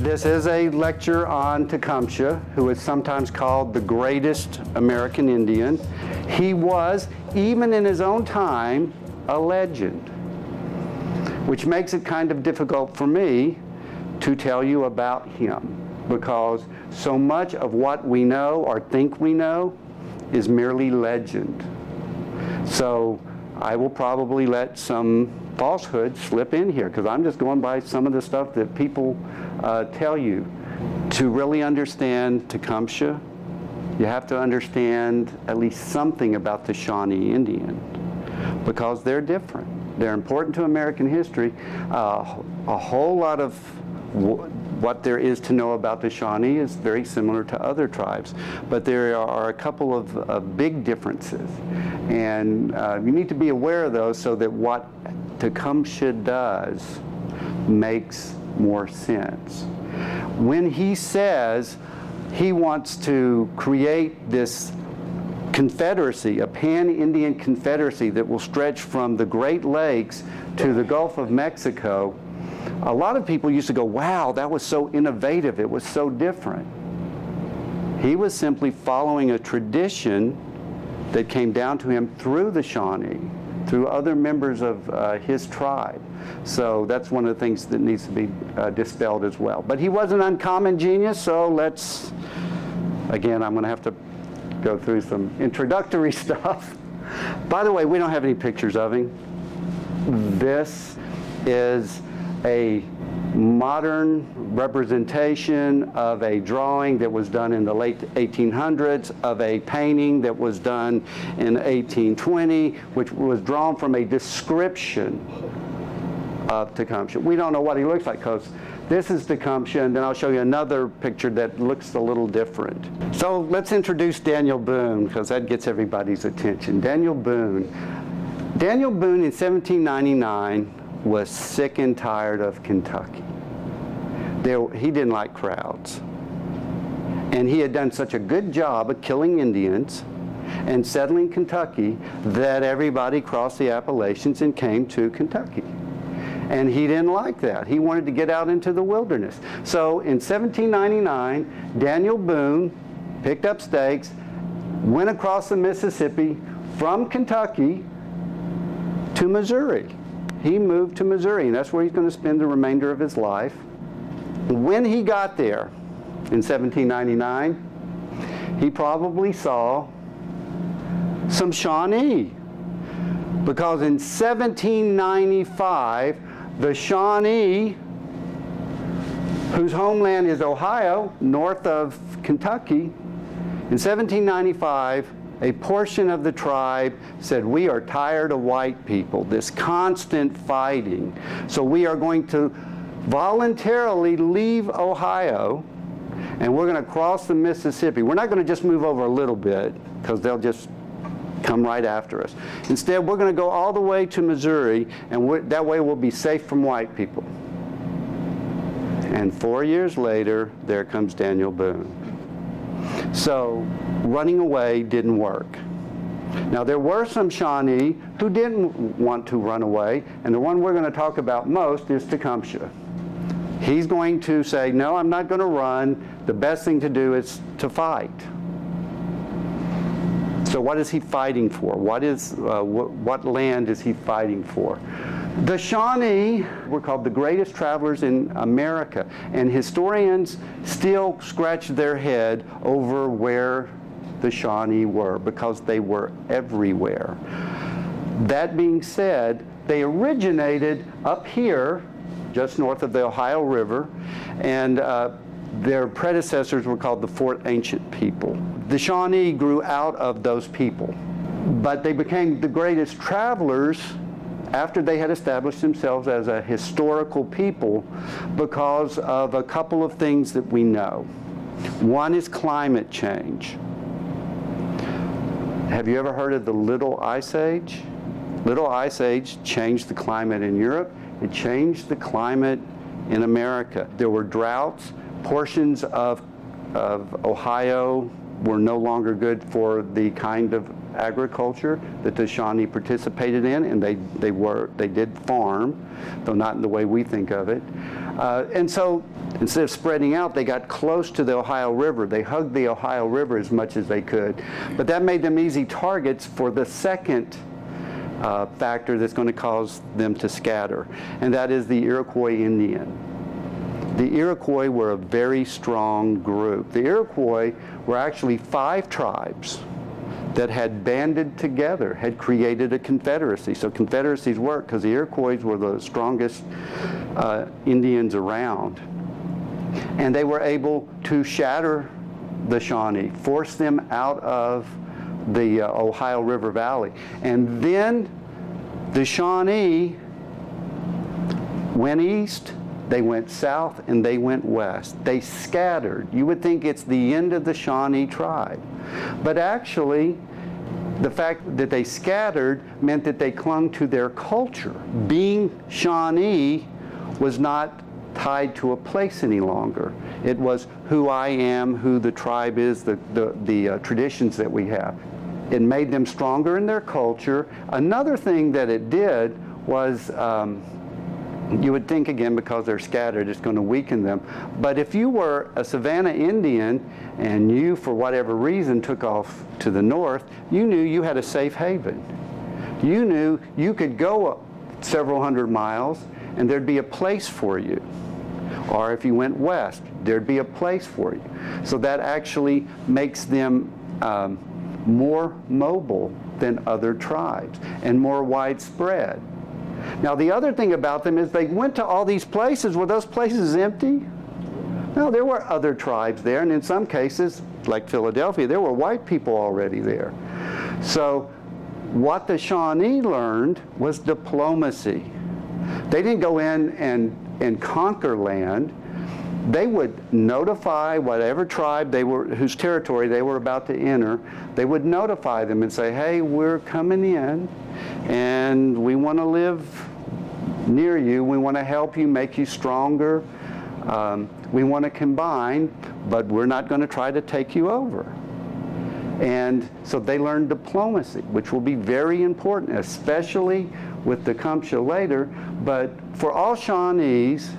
This is a lecture on Tecumseh, who is sometimes called the greatest American Indian. He was, even in his own time, a legend, which makes it kind of difficult for me to tell you about him, because so much of what we know or think we know is merely legend. So I will probably let some falsehood slip in here, because I'm just going by some of the stuff that people tell you. To really understand Tecumseh, you have to understand at least something about the Shawnee Indian, because they're different. They're important to American history. A whole lot of what there is to know about the Shawnee is very similar to other tribes, but there are a couple of big differences, and you need to be aware of those so that what Tecumseh does makes more sense. When he says he wants to create this confederacy, a pan-Indian confederacy that will stretch from the Great Lakes to the Gulf of Mexico, a lot of people used to go, wow, that was so innovative, it was so different. He was simply following a tradition that came down to him through the Shawnee, through other members of his tribe. So that's one of the things that needs to be dispelled as well. But he was an uncommon genius, so let's, again, I'm going to have to go through some introductory stuff. By the way, we don't have any pictures of him. This is a modern representation of a drawing that was done in the late 1800s, of a painting that was done in 1820, which was drawn from a description of Tecumseh. We don't know what he looks like, because this is Tecumseh, and then I'll show you another picture that looks a little different. So let's introduce Daniel Boone, because that gets everybody's attention. Daniel Boone. Daniel Boone in 1799 was sick and tired of Kentucky. He didn't like crowds. And he had done such a good job of killing Indians and settling Kentucky that everybody crossed the Appalachians and came to Kentucky. And he didn't like that. He wanted to get out into the wilderness. So in 1799, Daniel Boone picked up stakes, went across the Mississippi from Kentucky to Missouri. He moved to Missouri, and that's where he's going to spend the remainder of his life. When he got there in 1799, he probably saw some Shawnee, because in 1795, the Shawnee, whose homeland is Ohio, north of Kentucky, in 1795, a portion of the tribe said, we are tired of white people, this constant fighting. So we are going to voluntarily leave Ohio, and we're going to cross the Mississippi. We're not going to just move over a little bit, because they'll just come right after us. Instead, we're going to go all the way to Missouri, and that way we'll be safe from white people. And 4 years later, there comes Daniel Boone. So running away didn't work. Now, there were some Shawnee who didn't want to run away, and the one we're going to talk about most is Tecumseh. He's going to say, no, I'm not going to run. The best thing to do is to fight. So what is he fighting for? What land is he fighting for? The Shawnee were called the greatest travelers in America, and historians still scratch their head over where the Shawnee were, because they were everywhere. That being said, they originated up here, just north of the Ohio River, and their predecessors were called the Fort Ancient people. The Shawnee grew out of those people, but they became the greatest travelers after they had established themselves as a historical people because of a couple of things that we know. One is climate change. Have you ever heard of the Little Ice Age? Little Ice Age changed the climate in Europe. It changed the climate in America. There were droughts. Portions of Ohio were no longer good for the kind of agriculture that the Shawnee participated in, and they did farm, though not in the way we think of it. And so instead of spreading out, they got close to the Ohio River. They hugged the Ohio River as much as they could. But that made them easy targets for the second factor that's going to cause them to scatter, and that is the Iroquois Indian. The Iroquois were a very strong group. The Iroquois were actually 5 tribes that had banded together, had created a confederacy. So confederacies work because the Iroquois were the strongest Indians around. And they were able to shatter the Shawnee, force them out of the Ohio River Valley. And then the Shawnee went east, they went south, and they went west. They scattered. You would think it's the end of the Shawnee tribe. But actually, the fact that they scattered meant that they clung to their culture. Being Shawnee was not tied to a place any longer. It was who I am, who the tribe is, the traditions that we have. It made them stronger in their culture. Another thing that it did was, you would think, again, because they're scattered, it's going to weaken them. But if you were a Savannah Indian and you, for whatever reason, took off to the north, you knew you had a safe haven. You knew you could go several hundred miles and there'd be a place for you. Or if you went west, there'd be a place for you. So that actually makes them more mobile than other tribes and more widespread. Now, the other thing about them is they went to all these places. Were those places empty? No, there were other tribes there, and in some cases, like Philadelphia, there were white people already there. So what the Shawnee learned was diplomacy. They didn't go in and conquer land. They would notify whatever tribe whose territory they were about to enter. They would notify them and say, hey, we're coming in and we want to live near you. We want to help you, make you stronger. We want to combine, but we're not going to try to take you over. And so they learned diplomacy, which will be very important, especially with Tecumseh later. But for all Shawnees,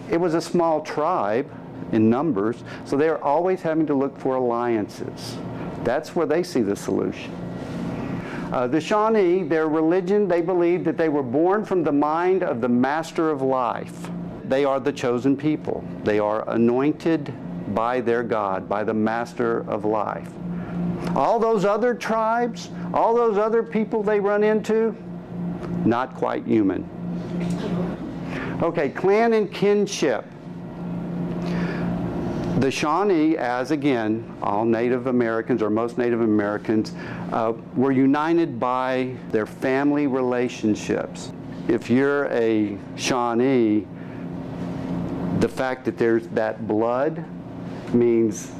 it was a small tribe in numbers, so they are always having to look for alliances. That's where they see the solution. The Shawnee, their religion, they believed that they were born from the mind of the master of life. They are the chosen people. They are anointed by their God, by the master of life. All those other tribes, all those other people they run into, not quite human. Okay, clan and kinship. The Shawnee, as again, all Native Americans, or most Native Americans, were united by their family relationships. If you're a Shawnee, the fact that there's that blood means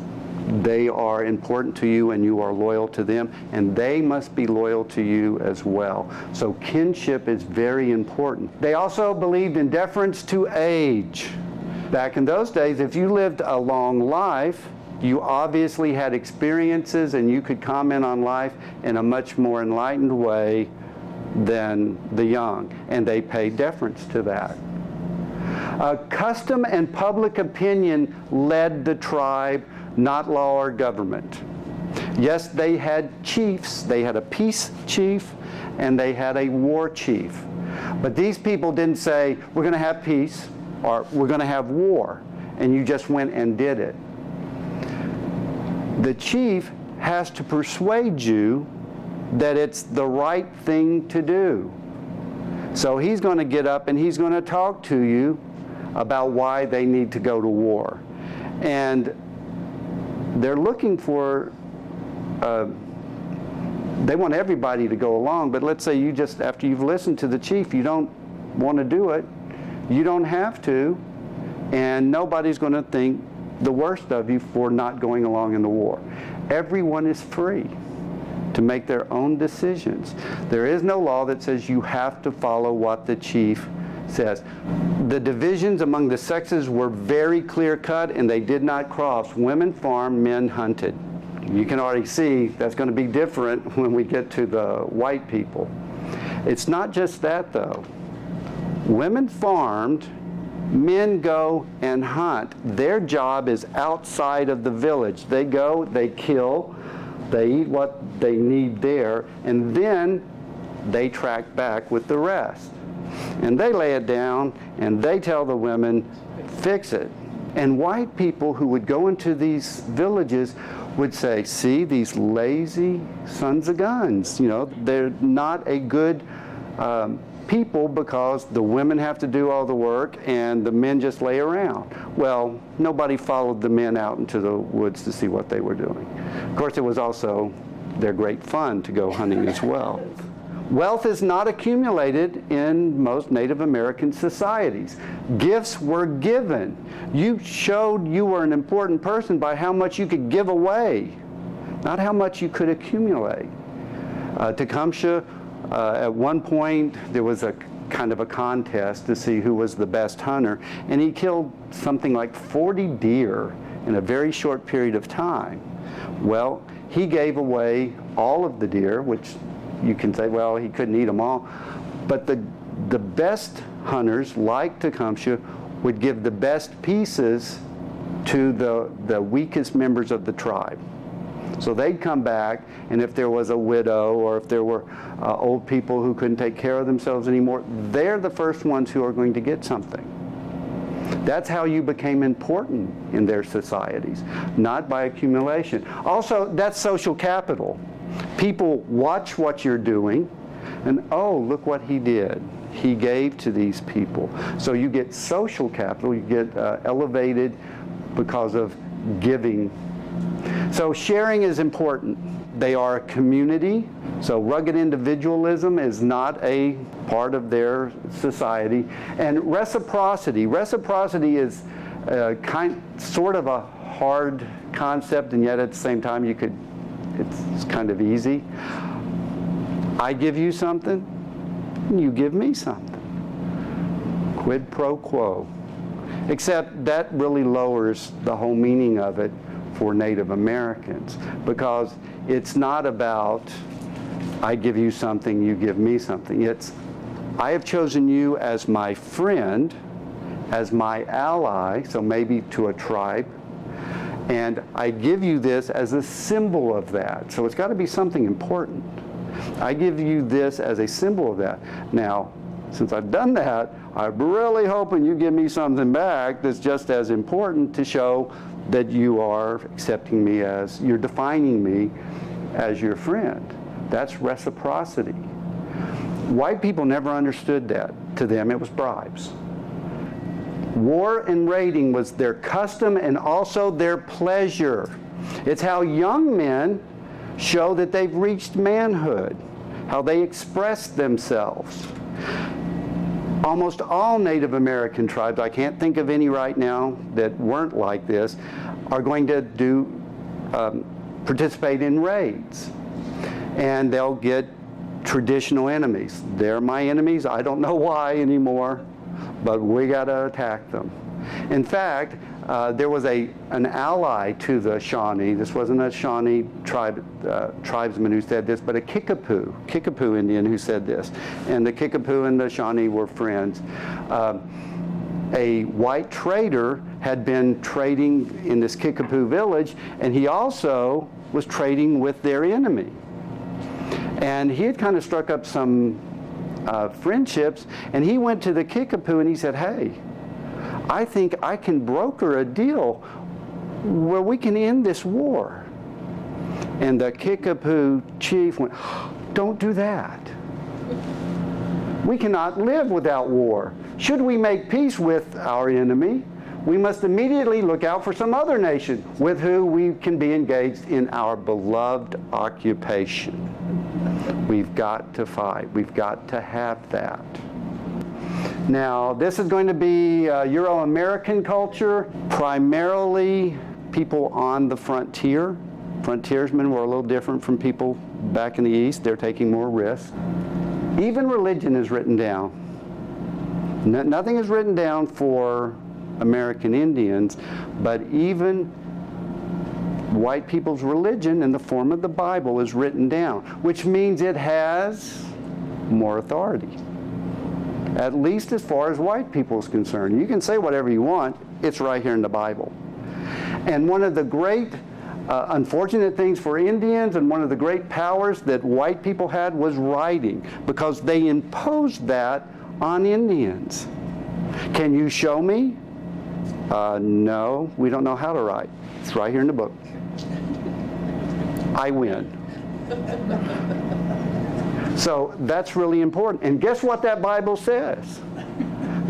they are important to you and you are loyal to them, and they must be loyal to you as well. So kinship is very important. They also believed in deference to age. Back in those days, if you lived a long life, you obviously had experiences and you could comment on life in a much more enlightened way than the young, and they paid deference to that. Custom and public opinion led the tribe, not law or government. Yes, they had chiefs. They had a peace chief and they had a war chief. But these people didn't say, we're going to have peace or we're going to have war, and you just went and did it. The chief has to persuade you that it's the right thing to do. So he's going to get up and he's going to talk to you about why they need to go to war. And they're looking for, they want everybody to go along, but let's say you just, after you've listened to the chief, you don't want to do it. You don't have to, and nobody's going to think the worst of you for not going along in the war. Everyone is free to make their own decisions. There is no law that says you have to follow what the chief says. The divisions among the sexes were very clear-cut, and they did not cross. Women farmed, men hunted. You can already see that's going to be different when we get to the white people. It's not just that, though. Women farmed, men go and hunt. Their job is outside of the village. They go, they kill, they eat what they need there, and then they track back with the rest. And they lay it down, and they tell the women, fix it. And white people who would go into these villages would say, see, these lazy sons of guns, you know, they're not a good people because the women have to do all the work and the men just lay around. Well, nobody followed the men out into the woods to see what they were doing. Of course, it was also their great fun to go hunting as well. Wealth is not accumulated in most Native American societies. Gifts were given. You showed you were an important person by how much you could give away, not how much you could accumulate. Tecumseh, at one point, there was a kind of a contest to see who was the best hunter, and he killed something like 40 deer in a very short period of time. Well, he gave away all of the deer, which you can say, well, he couldn't eat them all. But the best hunters, like Tecumseh, would give the best pieces to the weakest members of the tribe. So they'd come back, and if there was a widow or if there were old people who couldn't take care of themselves anymore, they're the first ones who are going to get something. That's how you became important in their societies, not by accumulation. Also, that's social capital. People watch what you're doing, and oh, look what he did. He gave to these people. So you get social capital, you get elevated because of giving. So sharing is important. They are a community, so rugged individualism is not a part of their society. And reciprocity. Reciprocity is sort of a hard concept, and yet at the same time it's kind of easy. I give you something, you give me something. Quid pro quo. Except that really lowers the whole meaning of it for Native Americans, because it's not about I give you something, you give me something. It's I have chosen you as my friend, as my ally, so maybe to a tribe, and I give you this as a symbol of that. So it's got to be something important. I give you this as a symbol of that. Now, since I've done that, I'm really hoping you give me something back that's just as important to show that you are accepting me as, you're defining me as your friend. That's reciprocity. White people never understood that. To them, it was bribes. War and raiding was their custom and also their pleasure. It's how young men show that they've reached manhood, how they express themselves. Almost all Native American tribes, I can't think of any right now that weren't like this, are going to participate in raids. And they'll get traditional enemies. They're my enemies. I don't know why anymore, but we got to attack them. In fact, there was an ally to the Shawnee. This wasn't a Shawnee tribesman who said this, but a Kickapoo Indian who said this. And the Kickapoo and the Shawnee were friends. A white trader had been trading in this Kickapoo village, and he also was trading with their enemy. And he had kind of struck up some friendships, and he went to the Kickapoo and he said, hey, I think I can broker a deal where we can end this war. And the Kickapoo chief went, don't do that. We cannot live without war. Should we make peace with our enemy, we must immediately look out for some other nation with who we can be engaged in our beloved occupation. We've got to fight. We've got to have that. Now, this is going to be Euro-American culture, primarily people on the frontier. Frontiersmen were a little different from people back in the East. They're taking more risks. Even religion is written down. Nothing is written down for American Indians, but even white people's religion in the form of the Bible is written down, which means it has more authority, at least as far as white people is concerned. You can say whatever you want, it's right here in the Bible. And one of the great unfortunate things for Indians, and one of the great powers that white people had, was writing, because they imposed that on Indians. Can you show me? No, we don't know how to write. It's right here in the book. I win. So that's really important. And guess what that Bible says?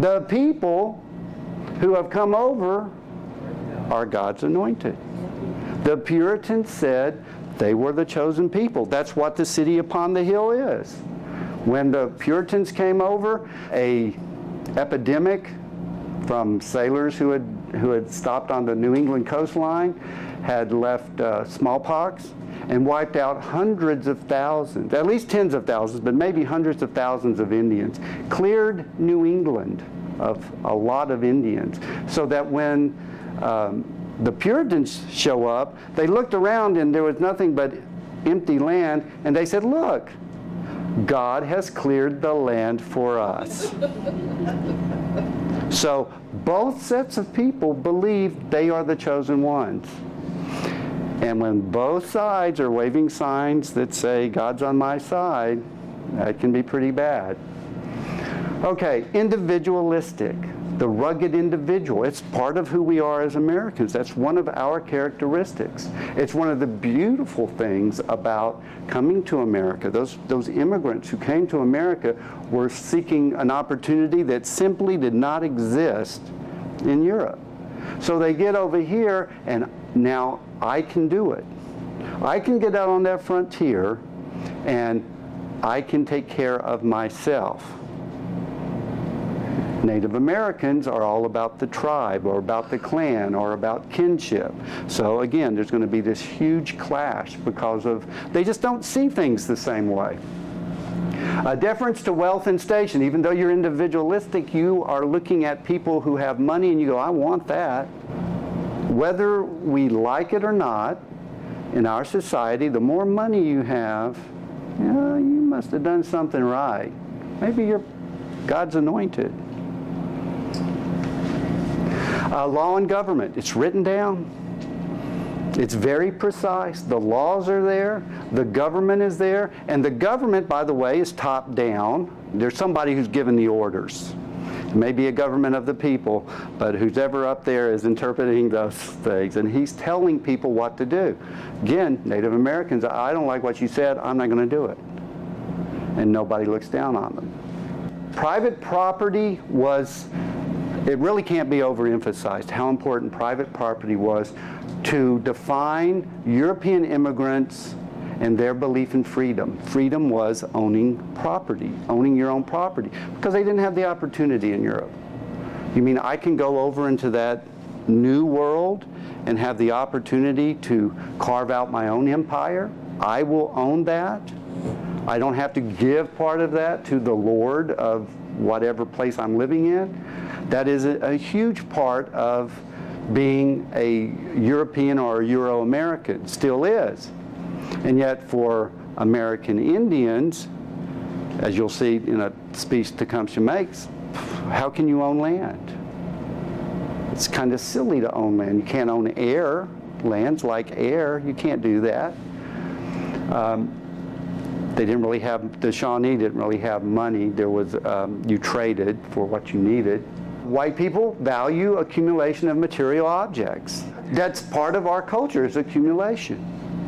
The people who have come over are God's anointed. The Puritans said they were the chosen people. That's what the city upon the hill is. When the Puritans came over, a epidemic from sailors who had stopped on the New England coastline had left smallpox and wiped out hundreds of thousands, at least tens of thousands, but maybe hundreds of thousands of Indians. Cleared New England of a lot of Indians, so that when the Puritans show up, they looked around and there was nothing but empty land, and they said, look, God has cleared the land for us. So both sets of people believe they are the chosen ones. And when both sides are waving signs that say, God's on my side, that can be pretty bad. Okay, individualistic. The rugged individual. It's part of who we are as Americans. That's one of our characteristics. It's one of the beautiful things about coming to America. Those immigrants who came to America were seeking an opportunity that simply did not exist in Europe. So they get over here, and now I can do it. I can get out on that frontier, and I can take care of myself. Native Americans are all about the tribe, or about the clan, or about kinship. So again, there's going to be this huge clash because of, they just don't see things the same way. A deference to wealth and station. Even though you're individualistic, you are looking at people who have money and you go, I want that. Whether we like it or not, in our society, the more money you have, you must have done something right. Maybe you're God's anointed. Law and government, it's written down. It's very precise. The laws are there. The government is there. And the government, by the way, is top down. There's somebody who's given the orders. It may be a government of the people, but who's ever up there is interpreting those things. And he's telling people what to do. Again, Native Americans, I don't like what you said. I'm not going to do it. And nobody looks down on them. Private property was... It really can't be overemphasized how important private property was to define European immigrants and their belief in freedom. Freedom was owning property, owning your own property, because they didn't have the opportunity in Europe. You mean I can go over into that new world and have the opportunity to carve out my own empire? I will own that. I don't have to give part of that to the Lord of whatever place I'm living in. That is a huge part of being a European or a Euro-American, still is. And yet for American Indians, as you'll see in a speech Tecumseh makes, how can you own land? It's kind of silly to own land. You can't own air, lands like air, you can't do that. They didn't really have, the Shawnee didn't really have money. There was, you traded for what you needed. White people value accumulation of material objects. That's part of our culture, is accumulation.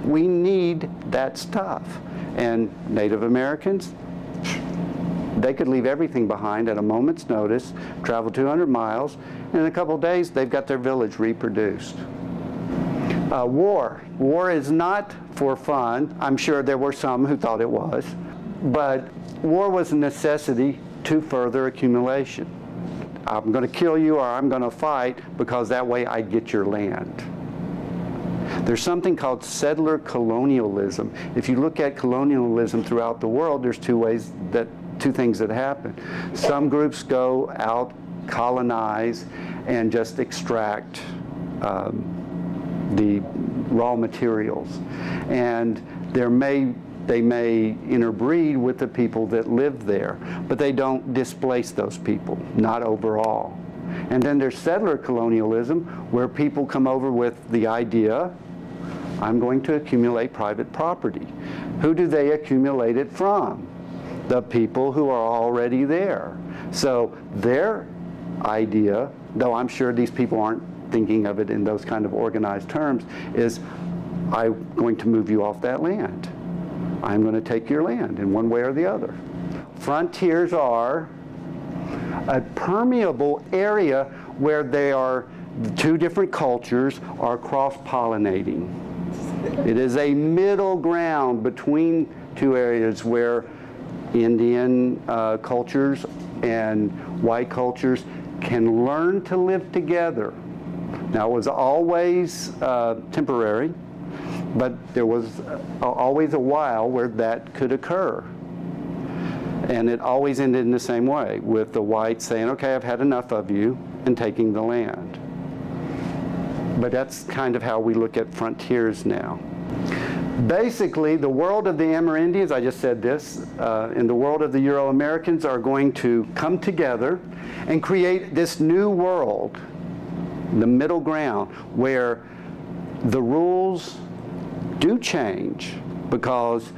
We need that stuff. And Native Americans, they could leave everything behind at a moment's notice, travel 200 miles, and in a couple of days they've got their village reproduced. War. War is not for fun. I'm sure there were some who thought it was. But war was a necessity to further accumulation. I'm going to kill you or I'm going to fight because that way I get your land. There's something called settler colonialism. If you look at colonialism throughout the world, there's two things that happen. Some groups go out, colonize, and just extract the raw materials. And they may interbreed with the people that live there, but they don't displace those people, not overall. And then there's settler colonialism, where people come over with the idea, I'm going to accumulate private property. Who do they accumulate it from? The people who are already there. So their idea, though I'm sure these people aren't thinking of it in those kind of organized terms, is I'm going to move you off that land. I'm going to take your land in one way or the other. Frontiers are a permeable area where they are, two different cultures are cross-pollinating. It is a middle ground between two areas where Indian cultures and white cultures can learn to live together. Now, it was always temporary, but there was always a while where that could occur. And it always ended in the same way, with the whites saying, okay, I've had enough of you, and taking the land. But that's kind of how we look at frontiers now. Basically, the world of the Amerindians, I just said this, and the world of the Euro-Americans are going to come together and create this new world, the middle ground, where the rules do change, because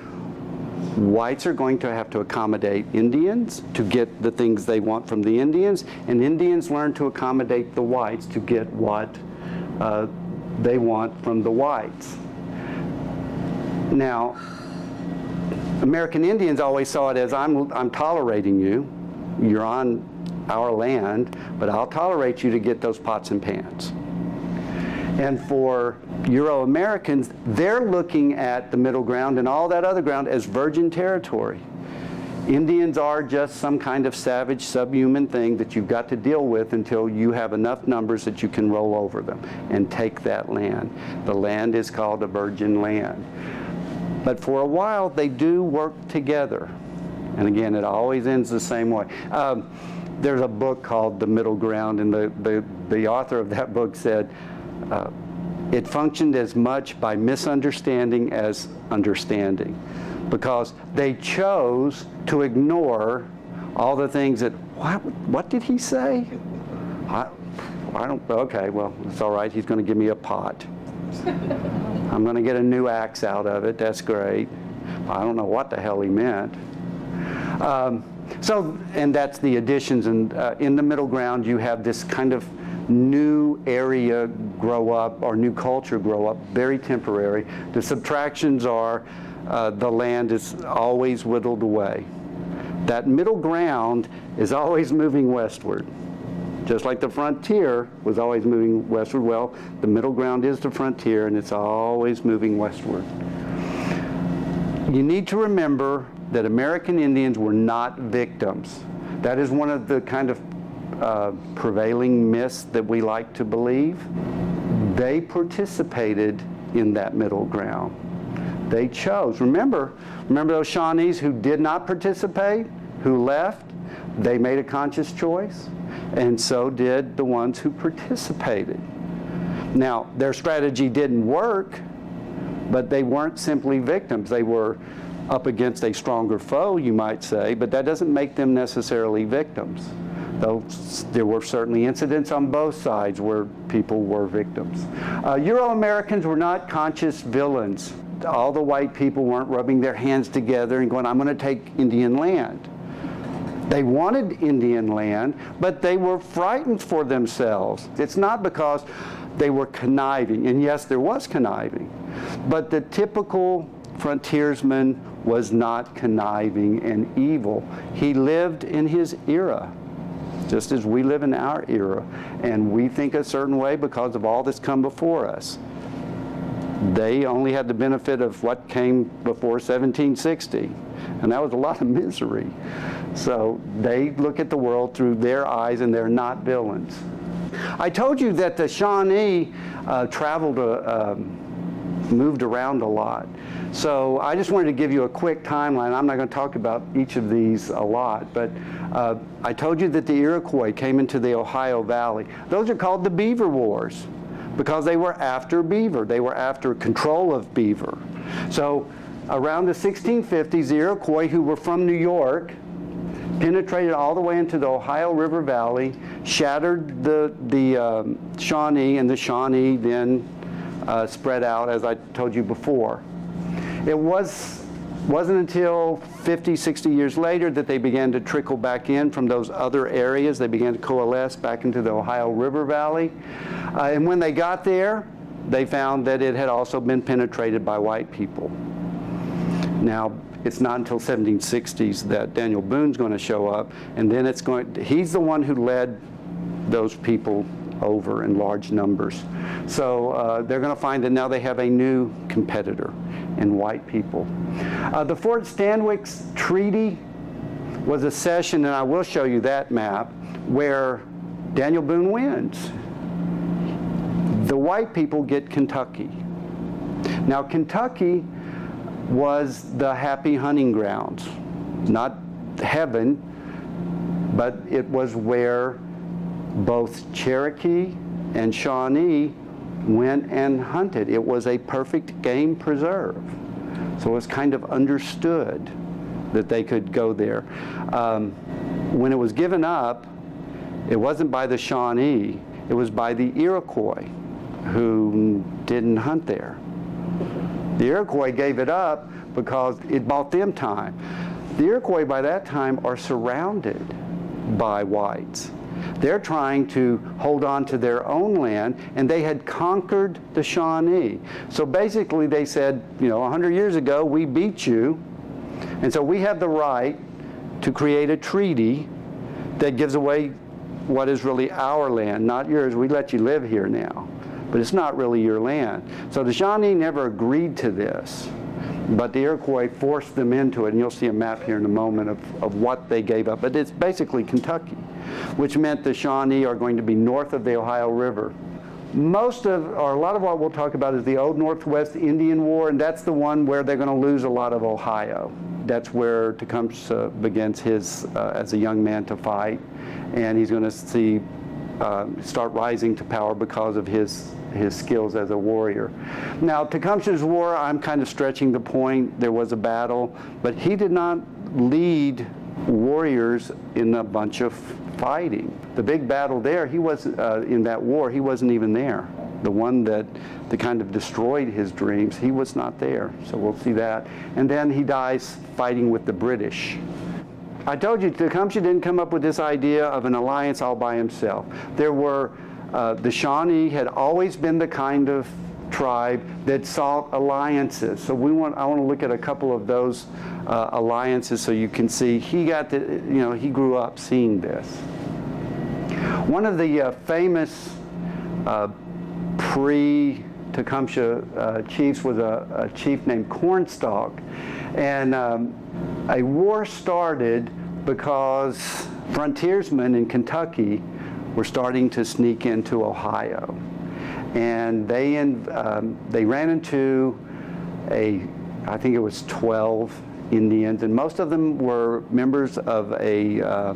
whites are going to have to accommodate Indians to get the things they want from the Indians, and Indians learn to accommodate the whites to get what they want from the whites. Now, American Indians always saw it as, I'm tolerating you, you're on our land, but I'll tolerate you to get those pots and pans. And for Euro-Americans, they're looking at the middle ground and all that other ground as virgin territory. Indians are just some kind of savage, subhuman thing that you've got to deal with until you have enough numbers that you can roll over them and take that land. The land is called a virgin land. But for a while, they do work together. And again, it always ends the same way. There's a book called The Middle Ground, and the author of that book said, it functioned as much by misunderstanding as understanding, because they chose to ignore all the things that, what did he say? I don't, okay, well, it's all right, he's going to give me a pot. I'm going to get a new axe out of it, that's great. I don't know what the hell he meant. And that's the additions, and in the middle ground you have this kind of new area grow up, or new culture grow up, very temporary. The subtractions are the land is always whittled away. That middle ground is always moving westward. Just like the frontier was always moving westward, well, the middle ground is the frontier, and it's always moving westward. You need to remember that American Indians were not victims. That is one of the kind of prevailing myths that we like to believe. They participated in that middle ground. They chose. Remember those Shawnees who did not participate, who left? They made a conscious choice, and so did the ones who participated. Now, their strategy didn't work, but they weren't simply victims. They were up against a stronger foe, you might say, but that doesn't make them necessarily victims. Though there were certainly incidents on both sides where people were victims. Euro-Americans were not conscious villains. All the white people weren't rubbing their hands together and going, I'm going to take Indian land. They wanted Indian land, but they were frightened for themselves. It's not because they were conniving, and yes, there was conniving, but the typical frontiersman was not conniving and evil. He lived in his era, just as we live in our era, and we think a certain way because of all that's come before us. They only had the benefit of what came before 1760, and that was a lot of misery. So they look at the world through their eyes, and they're not villains. I told you that the Shawnee moved around a lot. So I just wanted to give you a quick timeline. I'm not going to talk about each of these a lot, but I told you that the Iroquois came into the Ohio Valley. Those are called the Beaver Wars, because they were after beaver. They were after control of beaver. So around the 1650s, the Iroquois, who were from New York, penetrated all the way into the Ohio River Valley, shattered the Shawnee, and the Shawnee then spread out, as I told you before. It wasn't until 50, 60 years later that they began to trickle back in from those other areas. They began to coalesce back into the Ohio River Valley. And when they got there, they found that it had also been penetrated by white people. Now, it's not until 1760s that Daniel Boone's going to show up, and then he's the one who led those people over in large numbers. So they're going to find that now they have a new competitor in white people. The Fort Stanwix Treaty was a session, and I will show you that map, where Daniel Boone wins. The white people get Kentucky. Now, Kentucky was the happy hunting grounds, not heaven, but it was where both Cherokee and Shawnee went and hunted. It was a perfect game preserve. So it was kind of understood that they could go there. When it was given up, it wasn't by the Shawnee, it was by the Iroquois, who didn't hunt there. The Iroquois gave it up because it bought them time. The Iroquois by that time are surrounded by whites. They're trying to hold on to their own land, and they had conquered the Shawnee. So basically they said, 100 years ago, we beat you, and so we have the right to create a treaty that gives away what is really our land, not yours. We let you live here now, but it's not really your land. So the Shawnee never agreed to this, but the Iroquois forced them into it, and you'll see a map here in a moment of what they gave up. But it's basically Kentucky, which meant the Shawnee are going to be north of the Ohio River. A lot of what we'll talk about is the Old Northwest Indian War, and that's the one where they're going to lose a lot of Ohio. That's where Tecumseh begins his, as a young man, to fight, and he's going to start rising to power because of his skills as a warrior. Now, Tecumseh's war, I'm kind of stretching the point. There was a battle, but he did not lead warriors in a bunch of fighting. The big battle there, he was in that war, he wasn't even there. The one that kind of destroyed his dreams, he was not there. So we'll see that. And then he dies fighting with the British. I told you, Tecumseh didn't come up with this idea of an alliance all by himself. There were, the Shawnee had always been the kind of tribe that sought alliances. So I want to look at a couple of those alliances so you can see he grew up seeing this. One of the famous pre-Tecumseh chiefs was a chief named Cornstalk, and a war started because frontiersmen in Kentucky were starting to sneak into Ohio, and they ran into I think it was 12 Indians, and most of them were members of a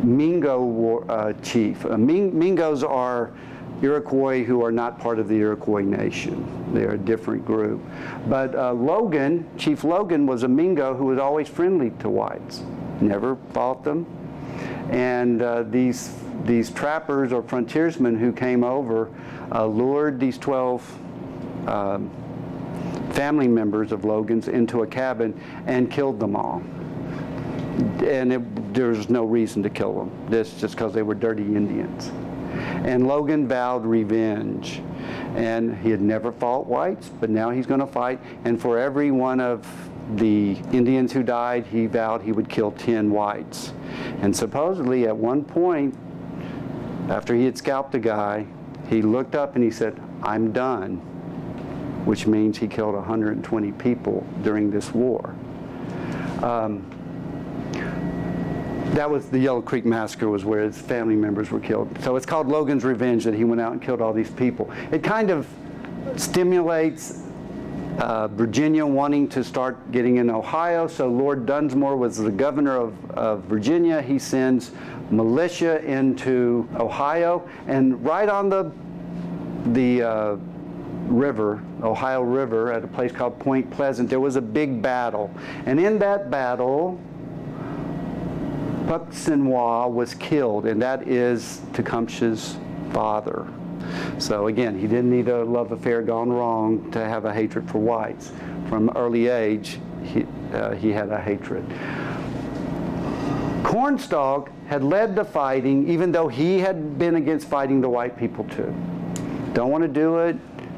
Mingo chief. Mingos are Iroquois who are not part of the Iroquois nation. They're a different group. But Chief Logan was a Mingo who was always friendly to whites, never fought them. And these trappers or frontiersmen who came over lured these 12 family members of Logan's into a cabin and killed them all. And there's no reason to kill them. This just because they were dirty Indians. And Logan vowed revenge. And he had never fought whites, but now he's going to fight. And for every one of the Indians who died, he vowed he would kill 10 whites. And supposedly at one point, after he had scalped a guy, he looked up and he said, "I'm done," which means he killed 120 people during this war. That was the Yellow Creek Massacre, was where his family members were killed. So it's called Logan's Revenge, that he went out and killed all these people. It kind of stimulates Virginia wanting to start getting in Ohio. So Lord Dunsmore was the governor of Virginia. He sends militia into Ohio, and right on the the river, Ohio River, at a place called Point Pleasant, there was a big battle. And in that battle, Tecumseh was killed, and that is Tecumseh's father. So again, he didn't need a love affair gone wrong to have a hatred for whites. From early age, he had a hatred. Cornstalk had led the fighting, even though he had been against fighting the white people too. Don't want to do it.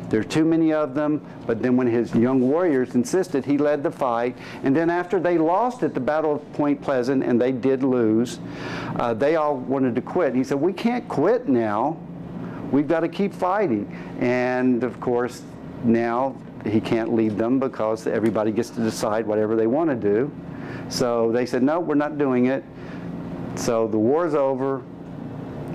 There's too many of them. But then when his young warriors insisted, he led the fight. And then after they lost at the Battle of Point Pleasant, and they did lose, they all wanted to quit. He said, we can't quit now. We've got to keep fighting. And of course, now he can't lead them because everybody gets to decide whatever they want to do. So they said, no, we're not doing it. So the war's over.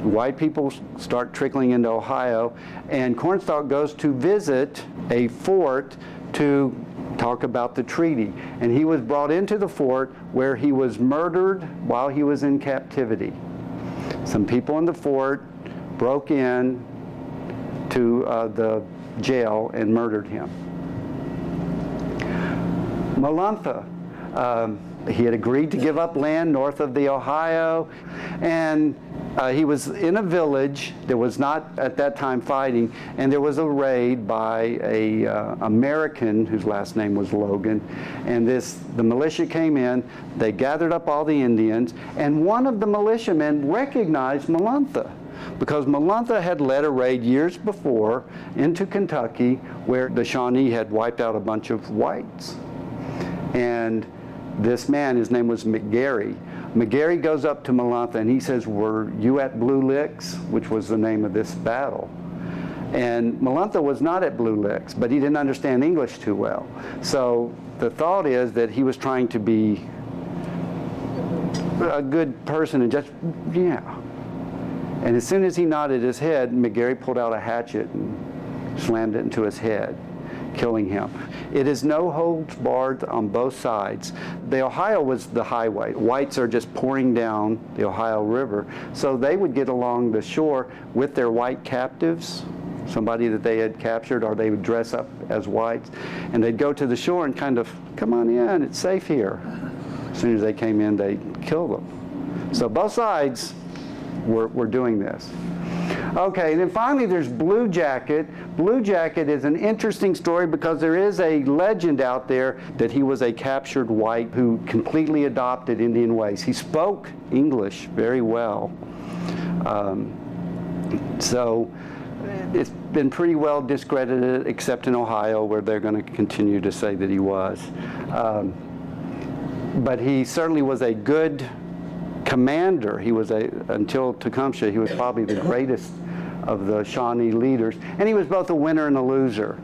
White people start trickling into Ohio, and Cornstalk goes to visit a fort to talk about the treaty. And he was brought into the fort where he was murdered while he was in captivity. Some people in the fort broke in to the jail and murdered him. Malantha, he had agreed to give up land north of the Ohio, and he was in a village that was not at that time fighting, and there was a raid by a American whose last name was Logan, and the militia came in. They gathered up all the Indians, and one of the militiamen recognized Malantha, because Malantha had led a raid years before into Kentucky where the Shawnee had wiped out a bunch of whites. And this man, his name was McGarry. McGarry goes up to Malantha and he says, were you at Blue Licks? Which was the name of this battle. And Malantha was not at Blue Licks, but he didn't understand English too well. So the thought is that he was trying to be a good person and just, yeah. And as soon as he nodded his head, McGarry pulled out a hatchet and slammed it into his head, killing him. It is no holds barred on both sides. The Ohio was the highway. Whites are just pouring down the Ohio River. So they would get along the shore with their white captives, somebody that they had captured, or they would dress up as whites. And they'd go to the shore and kind of, come on in, it's safe here. As soon as they came in, they killed them. So both sides were doing this. Okay, and then finally there's Blue Jacket. Blue Jacket is an interesting story because there is a legend out there that he was a captured white who completely adopted Indian ways. He spoke English very well. So it's been pretty well discredited, except in Ohio, where they're going to continue to say that he was. But he certainly was a good commander. He was until Tecumseh, he was probably the greatest of the Shawnee leaders, and he was both a winner and a loser.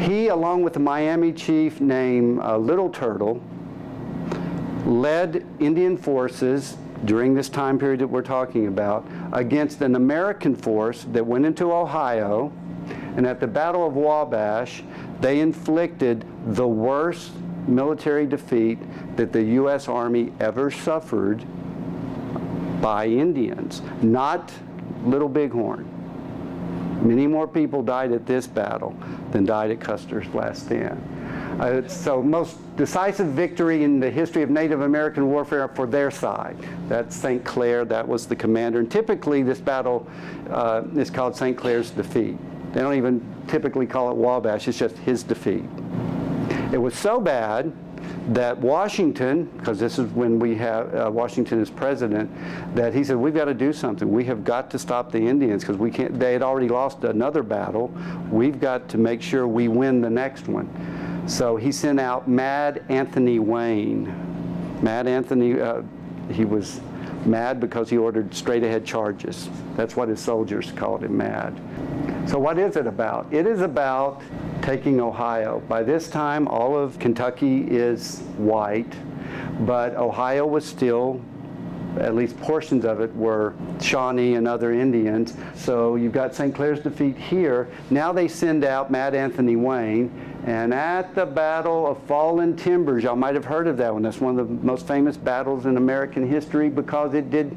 He, along with a Miami chief named Little Turtle, led Indian forces during this time period that we're talking about against an American force that went into Ohio, and at the Battle of Wabash, they inflicted the worst military defeat that the U.S. Army ever suffered by Indians, not Little Bighorn. Many more people died at this battle than died at Custer's last stand. So most decisive victory in the history of Native American warfare for their side. That's St. Clair, that was the commander. And typically this battle is called St. Clair's defeat. They don't even typically call it Wabash, it's just his defeat. It was so bad that Washington, because this is when we have Washington as president, that he said, we've got to do something. We have got to stop the Indians because we can't, they had already lost another battle. We've got to make sure we win the next one. So he sent out Mad Anthony Wayne. Mad Anthony, he was mad because he ordered straight ahead charges. That's what his soldiers called him, mad. So what is it about? It is about taking Ohio. By this time, all of Kentucky is white, but Ohio was still, at least portions of it were Shawnee and other Indians. So you've got St. Clair's defeat here. Now they send out Mad Anthony Wayne, and at the Battle of Fallen Timbers, y'all might have heard of that one. That's one of the most famous battles in American history because it did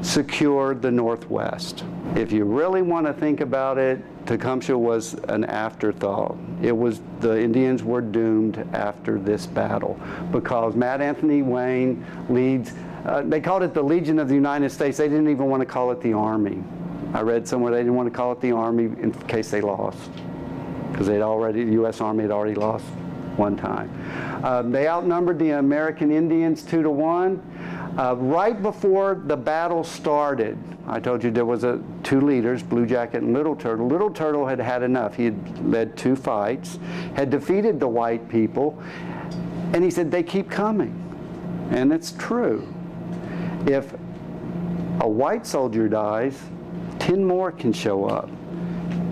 secured the Northwest. If you really want to think about it, Tecumseh was an afterthought. The Indians were doomed after this battle because Mad Anthony Wayne leads, they called it the Legion of the United States. They didn't even want to call it the Army. I read somewhere they didn't want to call it the Army in case they lost, because the U.S. Army had already lost one time. They outnumbered the American Indians 2-1. Right before the battle started, I told you there was two leaders, Blue Jacket and Little Turtle. Little Turtle had had enough. He had led 2 fights, had defeated the white people, and he said, they keep coming. And it's true. If a white soldier dies, 10 more can show up.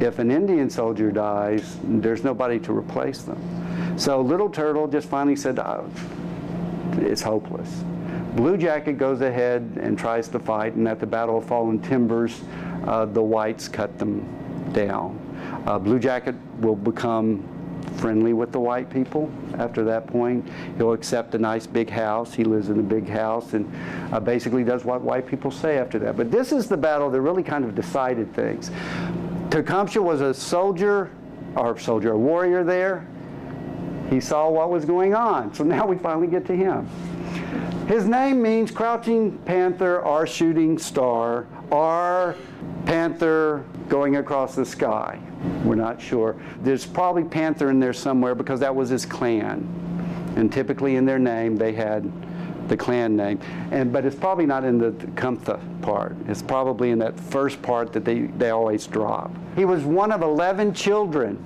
If an Indian soldier dies, there's nobody to replace them. So Little Turtle just finally said, oh, it's hopeless. Blue Jacket goes ahead and tries to fight, and at the Battle of Fallen Timbers, the whites cut them down. Blue Jacket will become friendly with the white people after that point. He'll accept a nice big house. He lives in a big house and basically does what white people say after that. But this is the battle that really kind of decided things. Tecumseh was a warrior there. He saw what was going on. So now we finally get to him. His name means crouching panther or shooting star or panther going across the sky. We're not sure. There's probably panther in there somewhere because that was his clan. And typically in their name they had the clan name. But it's probably not in the Tecumseh part. It's probably in that first part that they always drop. He was one of 11 children.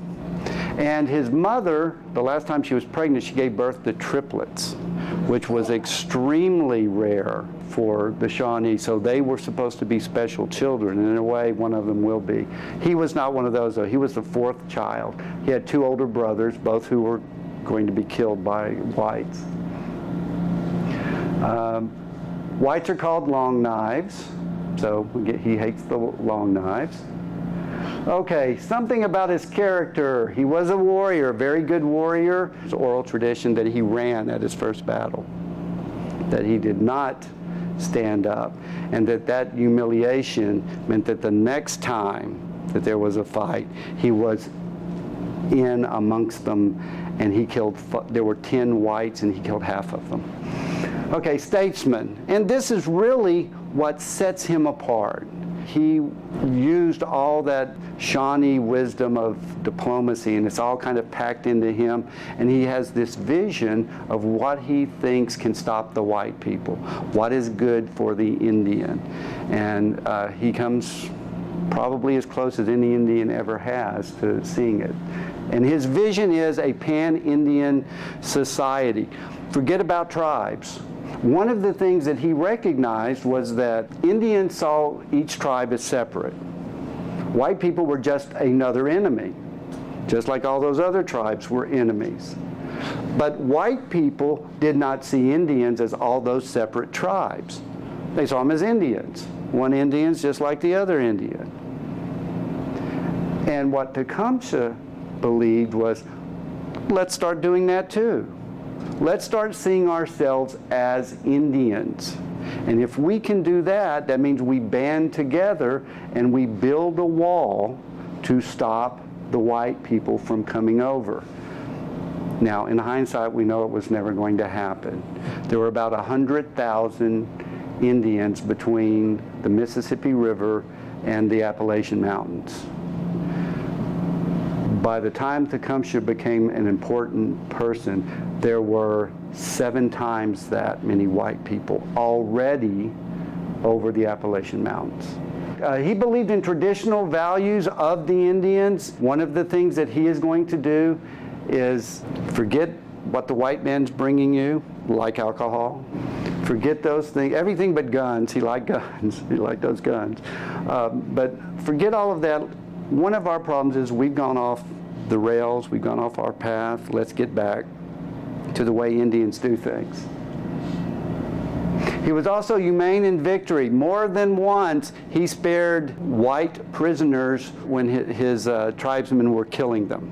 And his mother, the last time she was pregnant, she gave birth to triplets, which was extremely rare for the Shawnee. So they were supposed to be special children. And in a way, one of them will be. He was not one of those, though. He was the 4th child. He had 2 older brothers, both who were going to be killed by whites. Whites are called long knives. So he hates the long knives. Okay, something about his character. He was a warrior, a very good warrior. There's oral tradition that he ran at his first battle, that he did not stand up, and that humiliation meant that the next time that there was a fight, he was in amongst them, and he killed, there were 10 whites, and he killed half of them. Okay, statesman. And this is really what sets him apart. He used all that Shawnee wisdom of diplomacy, and it's all kind of packed into him, and he has this vision of what he thinks can stop the white people, what is good for the Indian. And he comes probably as close as any Indian ever has to seeing it. And his vision is a pan-Indian society. Forget about tribes. One of the things that he recognized was that Indians saw each tribe as separate. White people were just another enemy, just like all those other tribes were enemies. But white people did not see Indians as all those separate tribes. They saw them as Indians. One Indian's just like the other Indian. And what Tecumseh believed was, let's start doing that too. Let's start seeing ourselves as Indians. And if we can do that, that means we band together and we build a wall to stop the white people from coming over. Now, in hindsight, we know it was never going to happen. There were about 100,000 Indians between the Mississippi River and the Appalachian Mountains. By the time Tecumseh became an important person, there were 7 times that many white people already over the Appalachian Mountains. He believed in traditional values of the Indians. One of the things that he is going to do is forget what the white man's bringing you, like alcohol. Forget those things, everything but guns. He liked guns. He liked those guns. But forget all of that. One of our problems is we've gone off the rails, we've gone off our path. Let's get back to the way Indians do things. He was also humane in victory. More than once, he spared white prisoners when his tribesmen were killing them.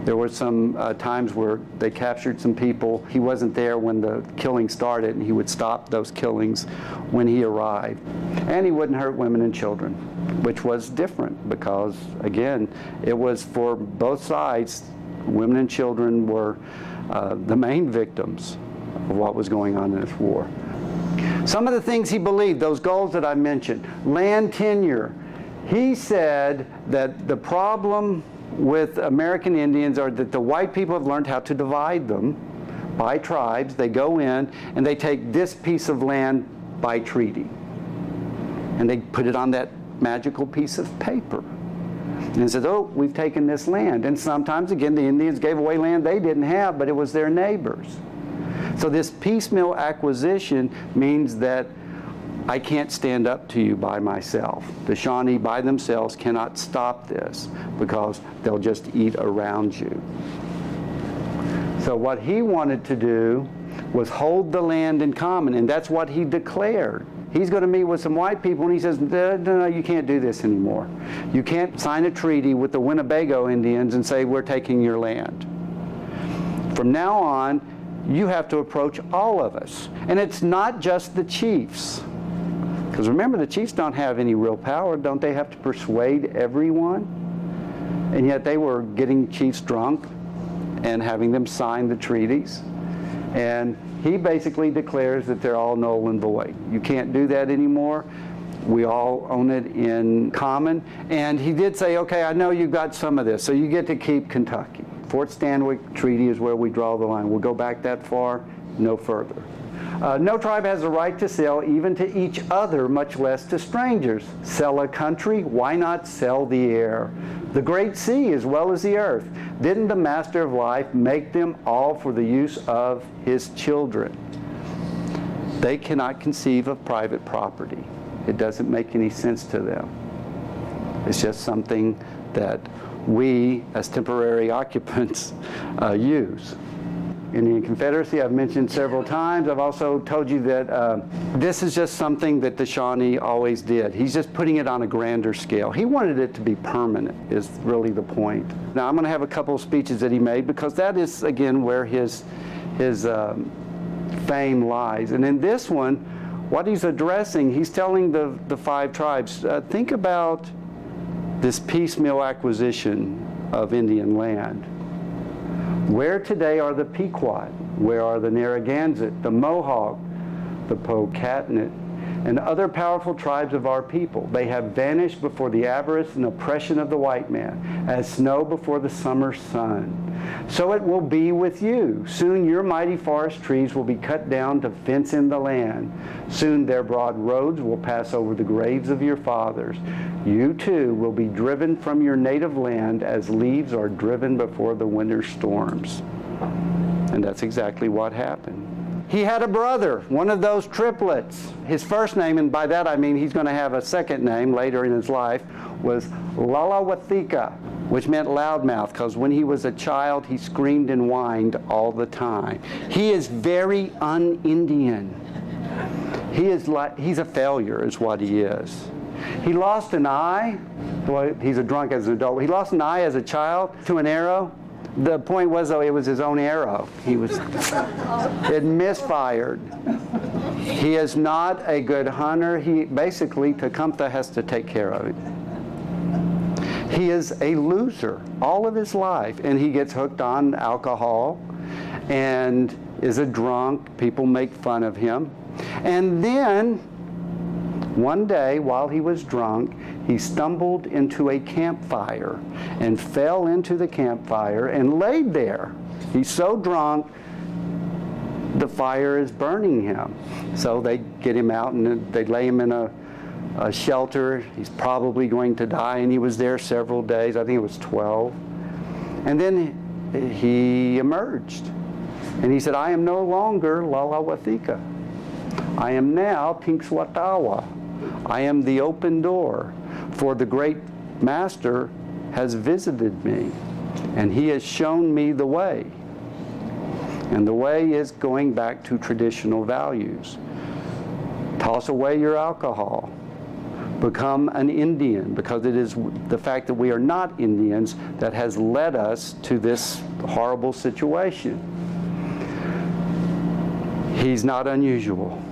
There were some times where they captured some people. He wasn't there when the killing started, and he would stop those killings when he arrived. And he wouldn't hurt women and children, which was different because, again, it was for both sides. Women and children were the main victims of what was going on in this war. Some of the things he believed, those goals that I mentioned, land tenure. He said that the problem with American Indians are that the white people have learned how to divide them by tribes. They go in and they take this piece of land by treaty. And they put it on that magical piece of paper. And it says, oh, we've taken this land. And sometimes, again, the Indians gave away land they didn't have, but it was their neighbors. So this piecemeal acquisition means that I can't stand up to you by myself. The Shawnee by themselves cannot stop this because they'll just eat around you. So what he wanted to do was hold the land in common, and that's what he declared. He's going to meet with some white people, and he says, no, you can't do this anymore. You can't sign a treaty with the Winnebago Indians and say, we're taking your land. From now on, you have to approach all of us. And it's not just the chiefs. Because remember, the chiefs don't have any real power. Don't they have to persuade everyone? And yet they were getting chiefs drunk and having them sign the treaties. And he basically declares that they're all null and void. You can't do that anymore. We all own it in common. And he did say, okay, I know you've got some of this, so you get to keep Kentucky. Fort Stanwix Treaty is where we draw the line. We'll go back that far, no further. No tribe has a right to sell even to each other, much less to strangers. Sell a country? Why not sell the air? The great sea as well as the earth. Didn't the master of life make them all for the use of his children? They cannot conceive of private property. It doesn't make any sense to them. It's just something that we, as temporary occupants, use. Indian Confederacy, I've mentioned several times. I've also told you that this is just something that the Shawnee always did. He's just putting it on a grander scale. He wanted it to be permanent, is really the point. Now, I'm going to have a couple of speeches that he made because that is, again, where his fame lies. And in this one, what he's addressing, he's telling the five tribes, think about this piecemeal acquisition of Indian land. Where today are the Pequot? Where are the Narragansett, the Mohawk, the Powhatan, and other powerful tribes of our people? They have vanished before the avarice and oppression of the white man, as snow before the summer sun. So it will be with you. Soon your mighty forest trees will be cut down to fence in the land. Soon their broad roads will pass over the graves of your fathers. You too will be driven from your native land as leaves are driven before the winter storms. And that's exactly what happened. He had a brother, one of those triplets. His first name, and by that I mean he's going to have a second name later in his life, was Lalawathika, which meant loudmouth, because when he was a child, he screamed and whined all the time. He is very un-Indian. He's a failure is what he is. He lost an eye. Well, he's a drunk as an adult. He lost an eye as a child to an arrow. The point was, though, it was his own arrow. It misfired. He is not a good hunter. Basically, Tecumseh has to take care of him. He is a loser all of his life, and he gets hooked on alcohol and is a drunk. People make fun of him. And then, one day, while he was drunk, he stumbled into a campfire and fell into the campfire and laid there. He's so drunk, the fire is burning him. So they get him out and they lay him in a shelter. He's probably going to die, and he was there several days. I think it was 12. And then he emerged, and he said, I am no longer Lalawathika. I am now Tinkswatawa. I am the open door, for the great master has visited me, and he has shown me the way. And the way is going back to traditional values. Toss away your alcohol. become an Indian, because it is the fact that we are not Indians that has led us to this horrible situation. He's not unusual.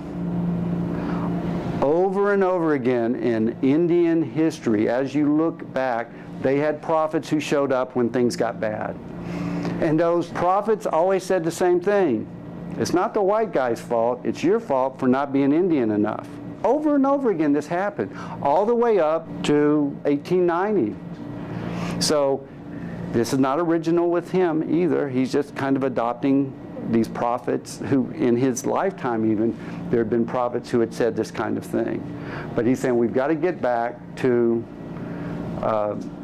Over and over again in Indian history, as you look back, they had prophets who showed up when things got bad. And those prophets always said the same thing. It's not the white guy's fault, it's your fault for not being Indian enough. Over and over again this happened, all the way up to 1890. So this is not original with him either. He's just kind of adopting these prophets who, in his lifetime even, there had been prophets who had said this kind of thing. But he's saying we've got to get back to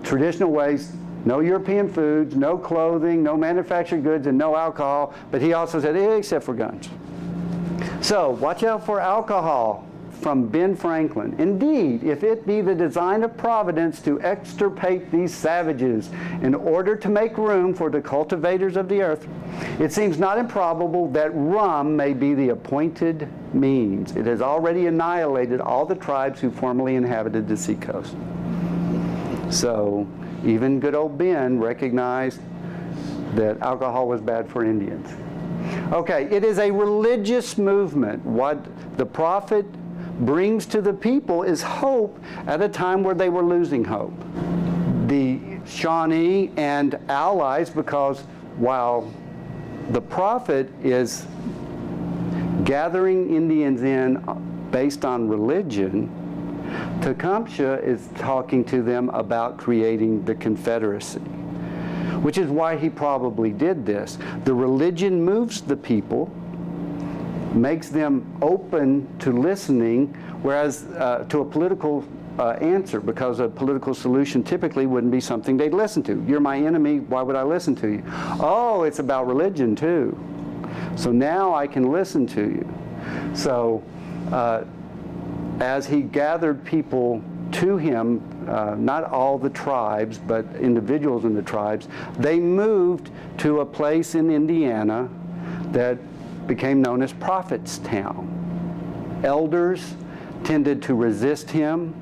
traditional ways. No European foods, no clothing, no manufactured goods, and no alcohol. But he also said, except for guns. So watch out for alcohol, from Ben Franklin. Indeed, if it be the design of Providence to extirpate these savages in order to make room for the cultivators of the earth, it seems not improbable that rum may be the appointed means. It has already annihilated all the tribes who formerly inhabited the seacoast. So even good old Ben recognized that alcohol was bad for Indians. Okay, it is a religious movement. What the prophet brings to the people is hope at a time where they were losing hope. The Shawnee and allies, because while the prophet is gathering Indians in based on religion, Tecumseh is talking to them about creating the Confederacy, which is why he probably did this. The religion moves the people, makes them open to listening, whereas to a political answer, because a political solution typically wouldn't be something they'd listen to. You're my enemy, why would I listen to you? Oh, it's about religion too. So now I can listen to you. So as he gathered people to him, not all the tribes, but individuals in the tribes, they moved to a place in Indiana that became known as Prophet's Town. Elders tended to resist him,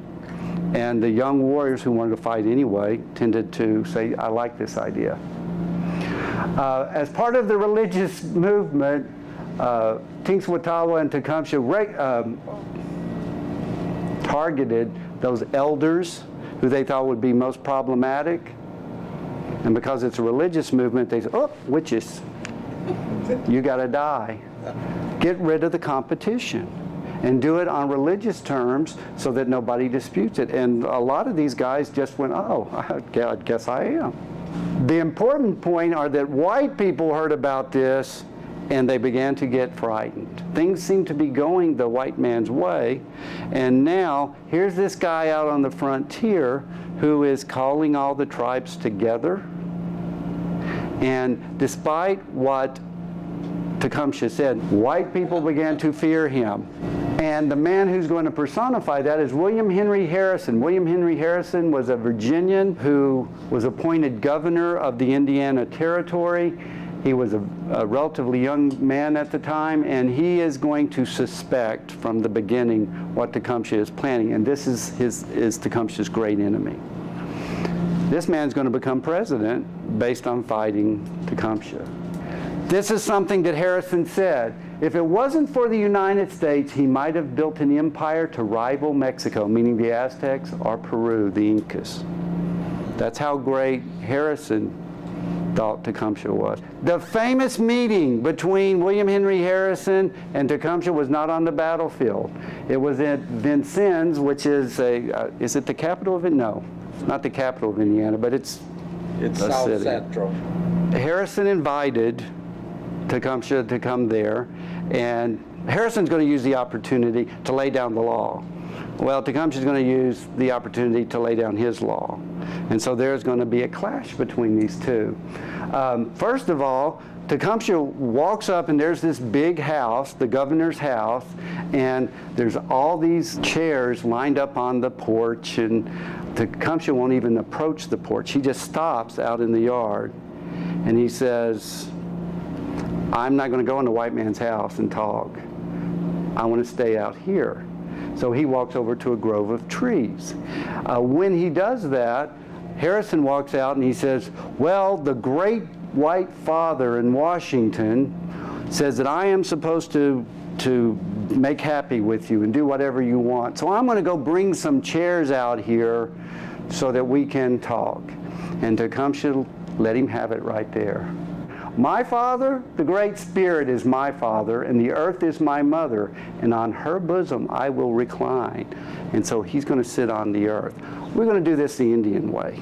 and the young warriors who wanted to fight anyway tended to say, I like this idea. As part of the religious movement, Tenskwatawa and Tecumseh targeted those elders who they thought would be most problematic. And because it's a religious movement, they said, oh, witches. You got to die. Get rid of the competition and do it on religious terms so that nobody disputes it. And a lot of these guys just went, oh, I guess I am. The important point are that white people heard about this and they began to get frightened. Things seem to be going the white man's way. And now here's this guy out on the frontier who is calling all the tribes together. And despite what Tecumseh said, white people began to fear him. And the man who's going to personify that is William Henry Harrison. William Henry Harrison was a Virginian who was appointed governor of the Indiana Territory. He was a relatively young man at the time, and he is going to suspect from the beginning what Tecumseh is planning. And this is Tecumseh's great enemy. This man's going to become president based on fighting Tecumseh. This is something that Harrison said. If it wasn't for the United States, he might have built an empire to rival Mexico, meaning the Aztecs, or Peru, the Incas. That's how great Harrison thought Tecumseh was. The famous meeting between William Henry Harrison and Tecumseh was not on the battlefield. It was at Vincennes, which is is it the capital of it? No, it's not the capital of Indiana, but it's South city. Central. Harrison invited Tecumseh to come there, and Harrison's going to use the opportunity to lay down the law. Well, Tecumseh's going to use the opportunity to lay down his law. And so there's going to be a clash between these two. First of all, Tecumseh walks up and there's this big house, the governor's house, and there's all these chairs lined up on the porch, and Tecumseh won't even approach the porch. He just stops out in the yard and he says, I'm not going to go in the white man's house and talk. I want to stay out here. So he walks over to a grove of trees. When he does that, Harrison walks out and he says, well, the great white father in Washington says that I am supposed to make happy with you and do whatever you want. So I'm going to go bring some chairs out here so that we can talk. And Tecumseh let him have it right there. My father, the Great Spirit, is my father, and the earth is my mother, and on her bosom I will recline. And so he's going to sit on the earth. We're going to do this the Indian way.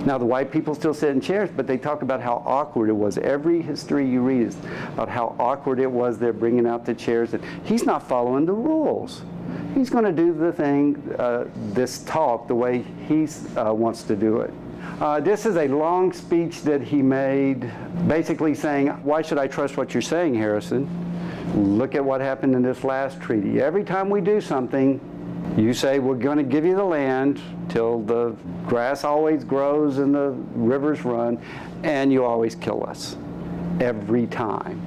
Now, the white people still sit in chairs, but they talk about how awkward it was. Every history you read is about how awkward it was. They're bringing out the chairs. And he's not following the rules. He's going to do the thing, this talk, the way he wants to do it. This is a long speech that he made, basically saying, why should I trust what you're saying, Harrison? Look at what happened in this last treaty. Every time we do something, you say, we're going to give you the land till the grass always grows and the rivers run, and you always kill us. Every time.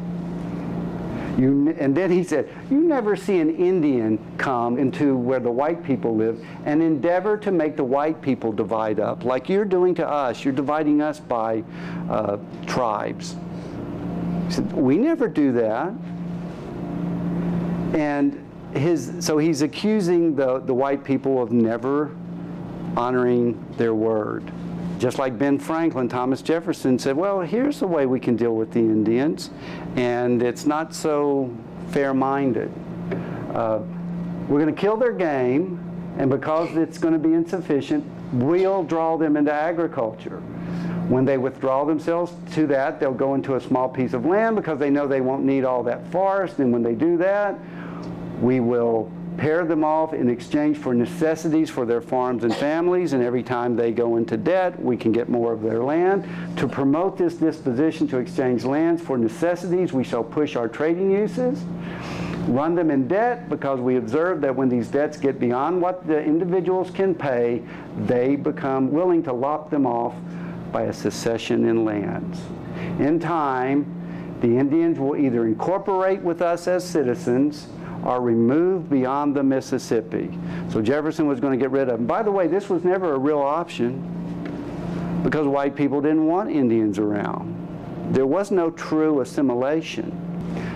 And then he said, you never see an Indian come into where the white people live and endeavor to make the white people divide up. Like you're doing to us. You're dividing us by tribes. He said, we never do that. And so he's accusing the white people of never honoring their word. Just like Ben Franklin, Thomas Jefferson said, well, here's the way we can deal with the Indians, and it's not so fair-minded. We're going to kill their game, and because it's going to be insufficient, we'll draw them into agriculture. When they withdraw themselves to that, they'll go into a small piece of land because they know they won't need all that forest, and when they do that, we will pair them off in exchange for necessities for their farms and families, and every time they go into debt, we can get more of their land. To promote this disposition to exchange lands for necessities, we shall push our trading uses, run them in debt, because we observe that when these debts get beyond what the individuals can pay, they become willing to lop them off by a secession in lands. In time, the Indians will either incorporate with us as citizens are removed beyond the Mississippi. So Jefferson was going to get rid of them. By the way, this was never a real option because white people didn't want Indians around. There was no true assimilation.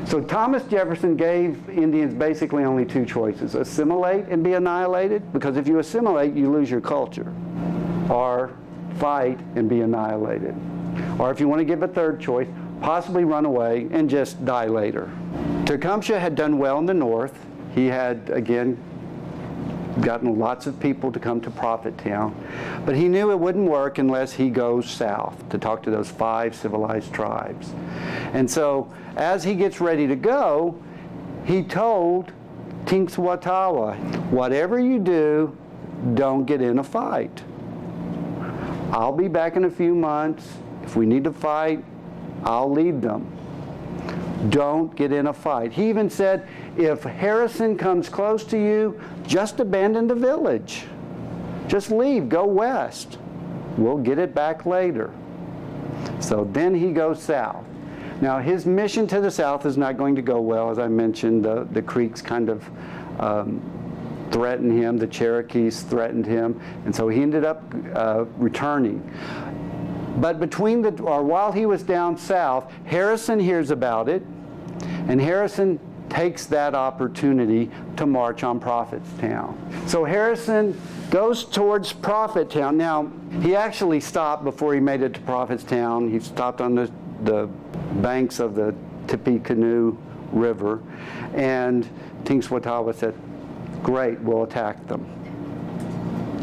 So Thomas Jefferson gave Indians basically only two choices: assimilate and be annihilated, because if you assimilate, you lose your culture, or fight and be annihilated. Or if you want to give a third choice, possibly run away and just die later. Tecumseh had done well in the north. He had, again, gotten lots of people to come to Prophettown. But he knew it wouldn't work unless he goes south to talk to those 5 civilized tribes. And so, as he gets ready to go, he told Tecumseh, whatever you do, don't get in a fight. I'll be back in a few months. If we need to fight, I'll lead them. Don't get in a fight. He even said, if Harrison comes close to you, just abandon the village. Just leave, go west. We'll get it back later. So then he goes south. Now his mission to the south is not going to go well. As I mentioned, the Creeks kind of threatened him. The Cherokees threatened him. And so he ended up returning. But while he was down south, Harrison hears about it, and Harrison takes that opportunity to march on Prophettown. So Harrison goes towards Prophettown. Now, he actually stopped before he made it to Prophettown. He stopped on the banks of the Tippecanoe River, and Tecumseh said, great, we'll attack them.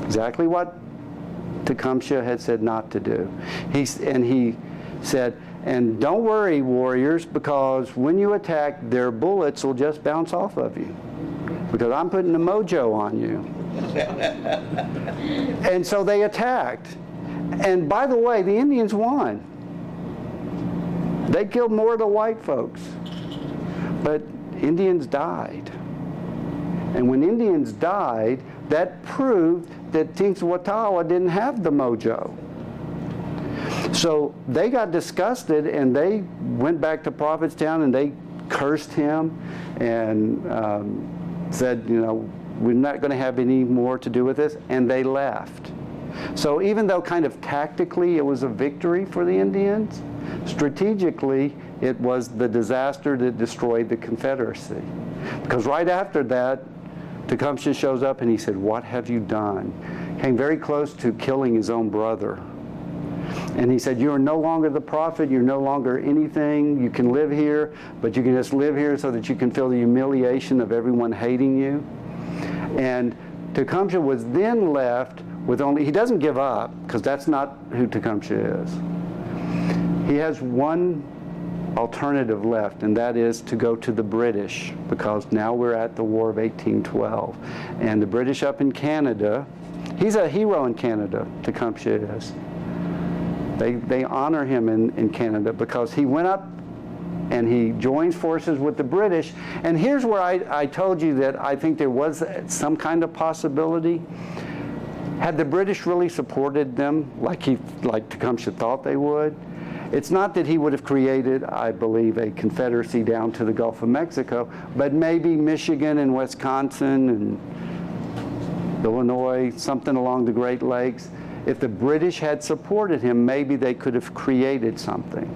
Exactly what Tecumseh had said not to do. He said, and don't worry, warriors, because when you attack, their bullets will just bounce off of you, because I'm putting the mojo on you. And so they attacked. And by the way, the Indians won. They killed more of the white folks. But Indians died. And when Indians died, that proved that Tecumseh didn't have the mojo. So they got disgusted, and they went back to Prophettown, and they cursed him and said, you know, we're not going to have any more to do with this, and they left. So even though kind of tactically it was a victory for the Indians, strategically it was the disaster that destroyed the Confederacy. Because right after that, Tecumseh shows up and he said, "What have you done?" Came very close to killing his own brother. And he said, "You are no longer the prophet, you're no longer anything, you can live here, but you can just live here so that you can feel the humiliation of everyone hating you." And Tecumseh was then left with only, he doesn't give up, because that's not who Tecumseh is. He has one alternative left, and that is to go to the British, because now we're at the War of 1812. And the British up in Canada, he's a hero in Canada, Tecumseh is. They honor him in Canada because he went up and he joins forces with the British. And here's where I told you that I think there was some kind of possibility. Had the British really supported them like Tecumseh thought they would, it's not that he would have created, I believe, a confederacy down to the Gulf of Mexico, but maybe Michigan and Wisconsin and Illinois, something along the Great Lakes. If the British had supported him, maybe they could have created something.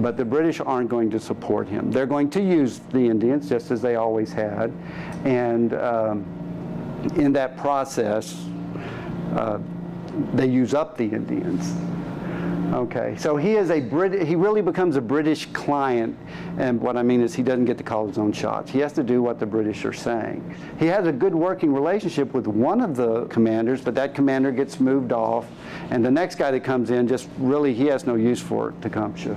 But the British aren't going to support him. They're going to use the Indians, just as they always had. And in that process, they use up the Indians. Okay, so he really becomes a British client, and what I mean is he doesn't get to call his own shots. He has to do what the British are saying. He has a good working relationship with one of the commanders, but that commander gets moved off, and the next guy that comes in just really, he has no use for Tecumseh.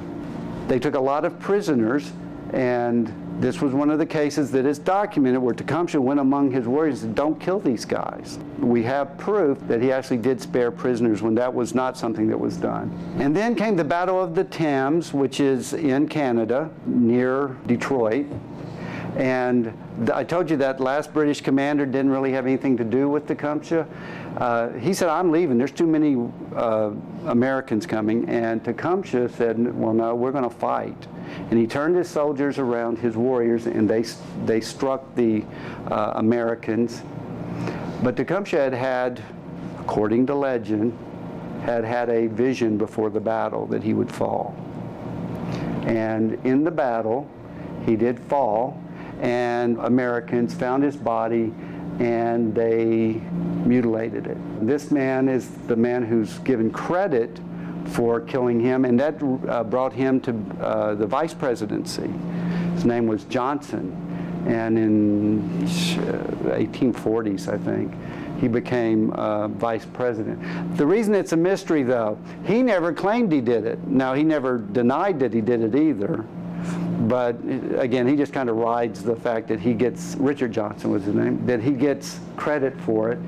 They took a lot of prisoners, and this was one of the cases that is documented where Tecumseh went among his warriors and said, "Don't kill these guys." We have proof that he actually did spare prisoners when that was not something that was done. And then came the Battle of the Thames, which is in Canada, near Detroit. And I told you that last British commander didn't really have anything to do with Tecumseh. He said, "I'm leaving. There's too many Americans coming." And Tecumseh said, "Well, no, we're going to fight." And he turned his soldiers around, his warriors, and they struck the Americans. But Tecumseh had, according to legend, had a vision before the battle that he would fall. And in the battle, he did fall, and Americans found his body and they mutilated it. This man is the man who's given credit for killing him, and that brought him to the vice presidency. His name was Johnson, and in 1840s, I think, he became vice president. The reason it's a mystery, though, he never claimed he did it. Now, he never denied that he did it either. But again, he just kind of rides the fact that he gets, Richard Johnson was his name, that he gets credit for it.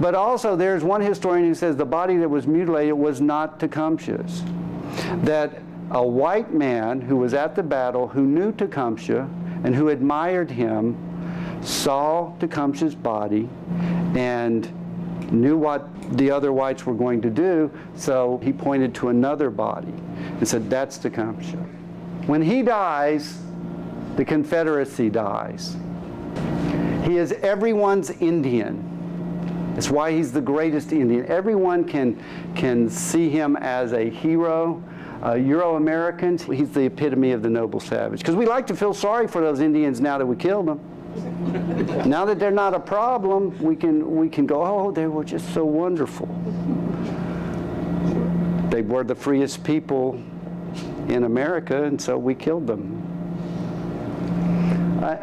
But also there's one historian who says the body that was mutilated was not Tecumseh's. That a white man who was at the battle, who knew Tecumseh and who admired him, saw Tecumseh's body and knew what the other whites were going to do, so he pointed to another body and said, "That's Tecumseh." When he dies, the Confederacy dies. He is everyone's Indian. That's why he's the greatest Indian. Everyone can see him as a hero. Euro-Americans, he's the epitome of the noble savage. Because we like to feel sorry for those Indians now that we killed them. Now that they're not a problem, we can go, "Oh, they were just so wonderful. They were the freest people in America, and so we killed them."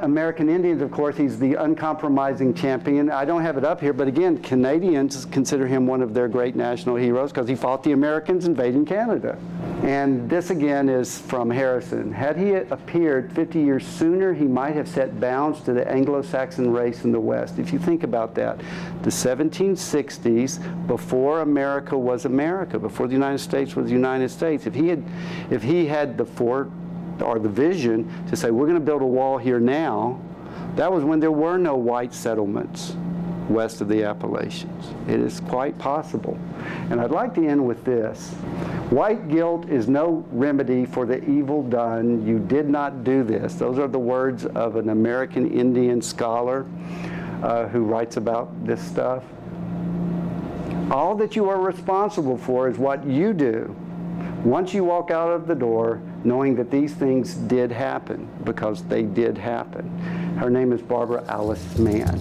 American Indians, of course, he's the uncompromising champion. I don't have it up here, but again, Canadians consider him one of their great national heroes because he fought the Americans invading Canada. And this again is from Harrison. Had he appeared 50 years sooner, he might have set bounds to the Anglo-Saxon race in the West. If you think about that, the 1760s, before America was America, before the United States was the United States, if he had the fort or the vision to say, "We're going to build a wall here now," that was when there were no white settlements. west of the Appalachians. It is quite possible. And I'd like to end with this. White guilt is no remedy for the evil done. You did not do this. Those are the words of an American Indian scholar who writes about this stuff. All that you are responsible for is what you do once you walk out of the door, knowing that these things did happen, because they did happen. Her name is Barbara Alice Mann.